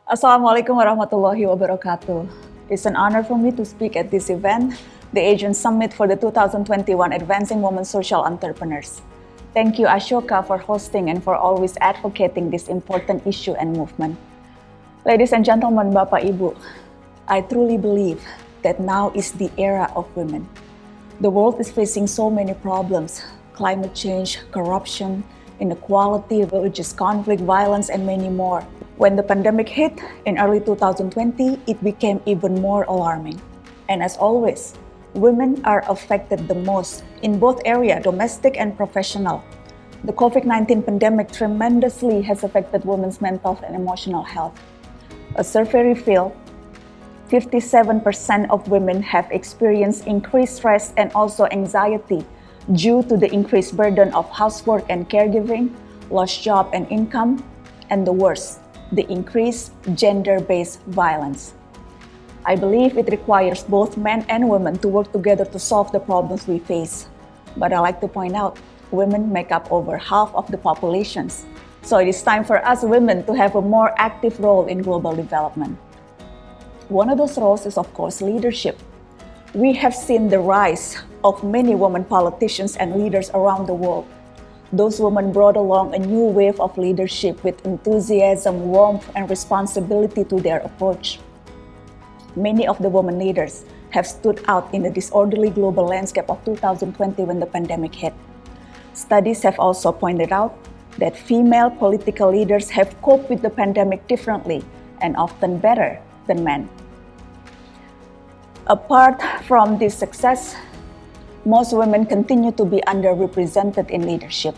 Assalamualaikum warahmatullahi wabarakatuh. It's an honor for me to speak at this event, the Asian Summit for the 2021 Advancing Women Social Entrepreneurs. Thank you, Ashoka, for hosting and for always advocating this important issue and movement. Ladies and gentlemen, Bapak Ibu, I truly believe that now is the era of women. The world is facing so many problems: climate change, corruption, inequality, religious conflict, violence, and many more. When the pandemic hit in early 2020, it became even more alarming. And as always, women are affected the most in both areas, domestic and professional. The COVID-19 pandemic tremendously has affected women's mental and emotional health. A survey revealed 57% of women have experienced increased stress and also anxiety due to the increased burden of housework and caregiving, lost job and income, and the worst, the increased gender-based violence. I believe it requires both men and women to work together to solve the problems we face. But I like to point out, women make up over half of the populations. So it is time for us women to have a more active role in global development. One of those roles is, of course, leadership. We have seen the rise of many women politicians and leaders around the world. Those women brought along a new wave of leadership with enthusiasm, warmth, and responsibility to their approach. Many of the women leaders have stood out in the disorderly global landscape of 2020 when the pandemic hit. Studies have also pointed out that female political leaders have coped with the pandemic differently and often better than men. Apart from this success, most women continue to be underrepresented in leadership.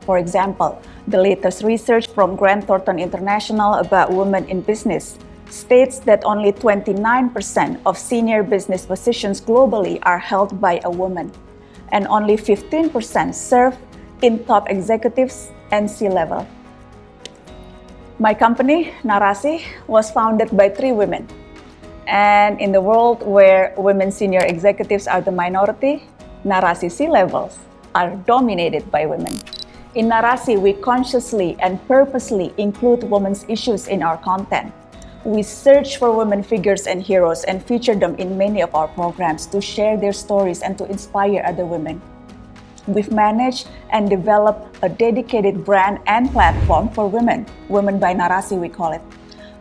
For example, the latest research from Grant Thornton International about women in business states that only 29% of senior business positions globally are held by a woman, and only 15% serve in top executives and C-level. My company, Narasi, was founded by 3 women. And in the world where women senior executives are the minority, Narasi C-levels are dominated by women. In Narasi, we consciously and purposely include women's issues in our content. We search for women figures and heroes and feature them in many of our programs to share their stories and to inspire other women. We've managed and developed a dedicated brand and platform for women, Women by Narasi we call it.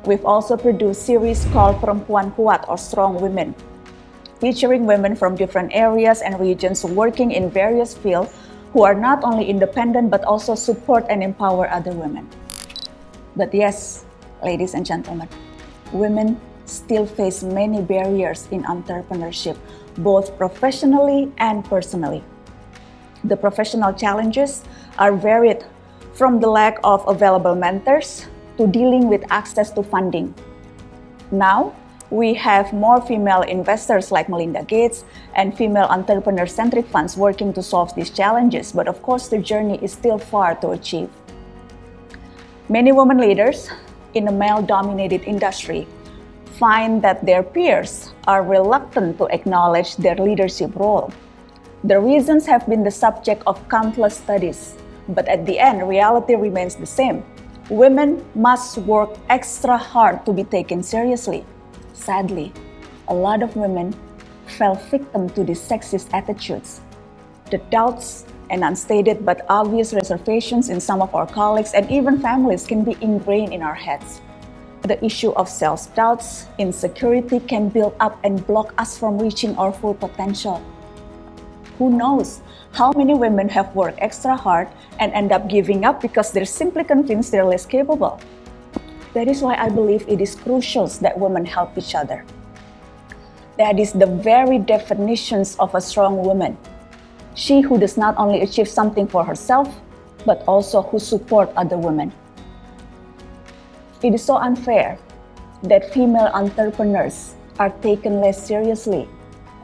We've also produced series called Perempuan Kuat or Strong Women, featuring women from different areas and regions working in various fields who are not only independent but also support and empower other women. But yes, ladies and gentlemen, women still face many barriers in entrepreneurship, both professionally and personally. The professional challenges are varied, from the lack of available mentors to dealing with access to funding. Now, we have more female investors like Melinda Gates and female entrepreneur-centric funds working to solve these challenges, but of course the journey is still far to achieve. Many women leaders in a male-dominated industry find that their peers are reluctant to acknowledge their leadership role. The reasons have been the subject of countless studies, but at the end, reality remains the same. Women must work extra hard to be taken seriously. Sadly, a lot of women fell victim to these sexist attitudes. The doubts and unstated but obvious reservations in some of our colleagues and even families can be ingrained in our heads. The issue of self-doubts, insecurity can build up and block us from reaching our full potential. Who knows how many women have worked extra hard and end up giving up because they're simply convinced they're less capable. That is why I believe it is crucial that women help each other. That is the very definitions of a strong woman. She who does not only achieve something for herself, but also who support other women. It is so unfair that female entrepreneurs are taken less seriously,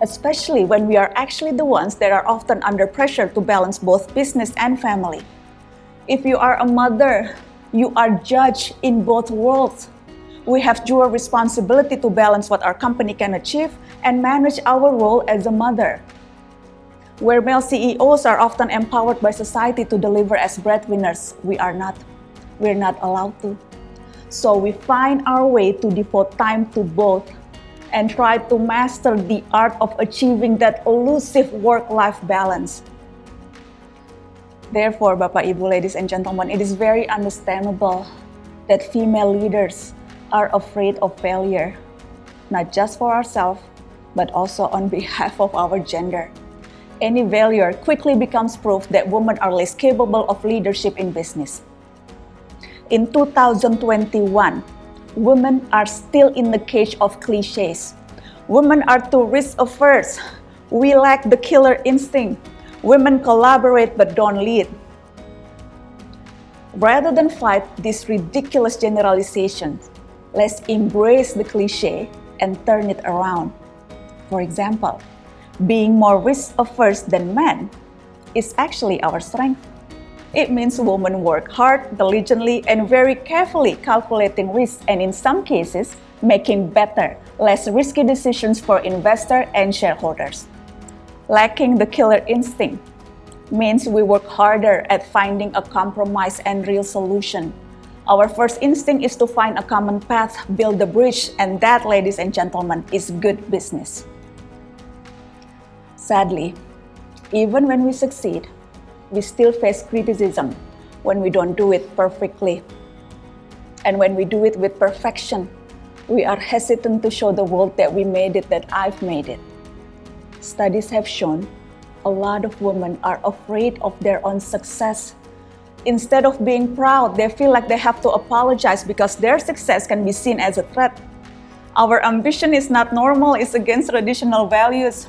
especially when we are actually the ones that are often under pressure to balance both business and family. If you are a mother, you are judged in both worlds. We have dual responsibility to balance what our company can achieve and manage our role as a mother. Where male CEOs are often empowered by society to deliver as breadwinners, we are not. We're not allowed to. So we find our way to devote time to both and try to master the art of achieving that elusive work-life balance. Therefore, Bapak, Ibu, ladies and gentlemen, it is very understandable that female leaders are afraid of failure, not just for ourselves, but also on behalf of our gender. Any failure quickly becomes proof that women are less capable of leadership in business. In 2021, women are still in the cage of cliches. Women are too risk-averse. We lack the killer instinct. Women collaborate but don't lead. Rather than fight these ridiculous generalizations, let's embrace the cliche and turn it around. For example, being more risk-averse than men is actually our strength. It means women work hard, diligently, and very carefully calculating risks, and in some cases, making better, less risky decisions for investors and shareholders. Lacking the killer instinct means we work harder at finding a compromise and real solution. Our first instinct is to find a common path, build a bridge, and that, ladies and gentlemen, is good business. Sadly, even when we succeed, we still face criticism when we don't do it perfectly. And when we do it with perfection, we are hesitant to show the world that we made it, that I've made it. Studies have shown a lot of women are afraid of their own success. Instead of being proud, they feel like they have to apologize because their success can be seen as a threat. Our ambition is not normal, it's against traditional values.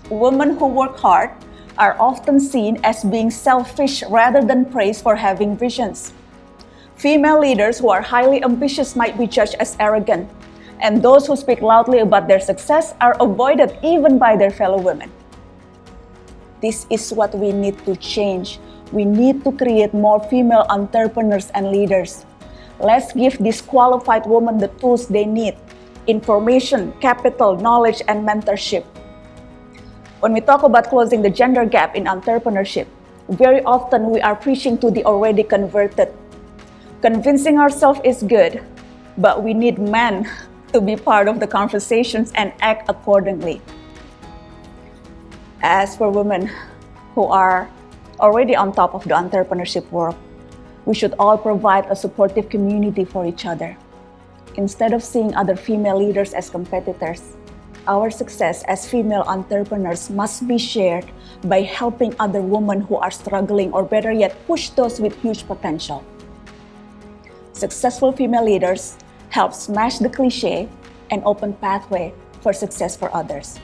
Women who work hard are often seen as being selfish rather than praised for having visions. Female leaders who are highly ambitious might be judged as arrogant, and those who speak loudly about their success are avoided even by their fellow women. This is what we need to change. We need to create more female entrepreneurs and leaders. Let's give these qualified women the tools they need: information, capital, knowledge, and mentorship. When we talk about closing the gender gap in entrepreneurship, very often we are preaching to the already converted. Convincing ourselves is good, but we need men to be part of the conversations and act accordingly. As for women who are already on top of the entrepreneurship world, we should all provide a supportive community for each other. Instead of seeing other female leaders as competitors, our success as female entrepreneurs must be shared by helping other women who are struggling, or better yet, push those with huge potential. Successful female leaders help smash the cliche and open pathway for success for others.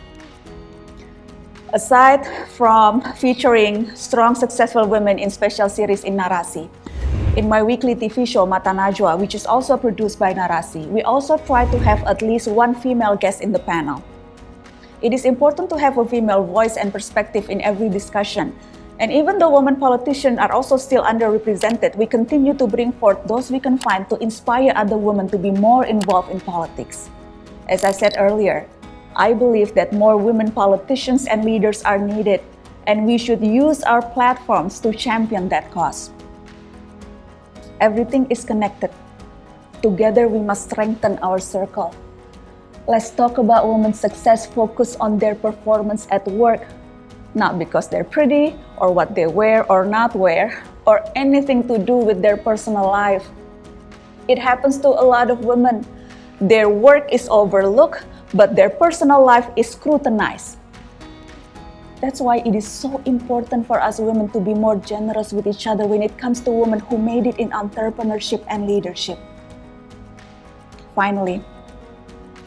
Aside from featuring strong, successful women in special series in Narasi, in my weekly TV show, MataNajwa, which is also produced by Narasi, we also try to have at least one female guest in the panel. It is important to have a female voice and perspective in every discussion. And even though women politicians are also still underrepresented, we continue to bring forth those we can find to inspire other women to be more involved in politics. As I said earlier, I believe that more women politicians and leaders are needed, and we should use our platforms to champion that cause. Everything is connected. Together, we must strengthen our circle. Let's talk about women's success focused on their performance at work, not because they're pretty or what they wear or not wear, or anything to do with their personal life. It happens to a lot of women. Their work is overlooked, but their personal life is scrutinized. That's why it is so important for us women to be more generous with each other when it comes to women who made it in entrepreneurship and leadership. Finally,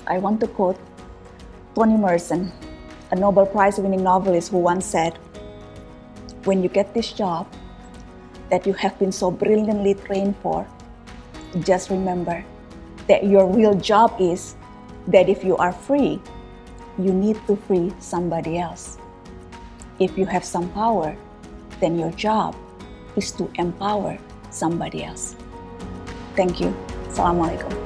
I want to quote Toni Morrison, a Nobel Prize-winning novelist, who once said, "When you get this job that you have been so brilliantly trained for, just remember that your real job is that if you are free, you need to free somebody else. If you have some power, then your job is to empower somebody else." Thank you. Assalamualaikum.